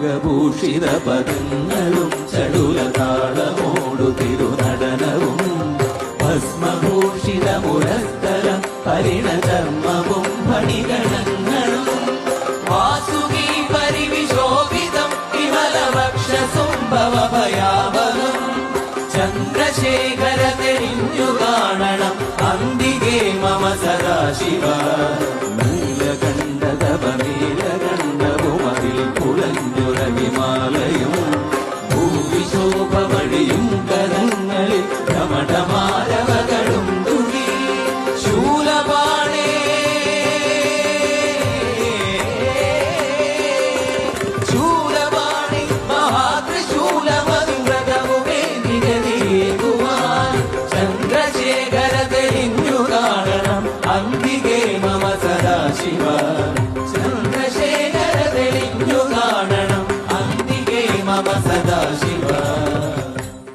നാഗഭൂഷിത പദങ്ങളും ചടുലതാളമോടു തിരുനടനവും ഭസ്മഭൂഷിത മുരസ്ഥലം പരിണചർമ്മവും ഫണിഗണങ്ങളും വാസുകി പരിവിശോഭിതം വിമലവക്ഷസുംഭവഭയാവഹം ചന്ദ്രശേഖര തെളിഞ്ഞു കാണണം അന്തികേ മമ സദാശിവ നീലകണ്ഠതപനീലകണ്ഠവുമതിൽ കുളഞ്ഞുറവിമാലയും ഭൂവിശോഭവടിയും കരങ്ങളിൽ ഘമഠമാരവകളും തുകി ശൂലപാണേ ശൂലപാണി മഹാത്രിശൂലമന്ത്രകവുമേ നിഗതിയേകുവാൻ ചന്ദ്രശേഖര തെളിഞ്ഞു കാണണം അന്തികേ മമ സദാശിവ ചന്ദ്രശേഖര തെളിഞ്ഞു കാണണം അന്തികേ മമ സദാശിവ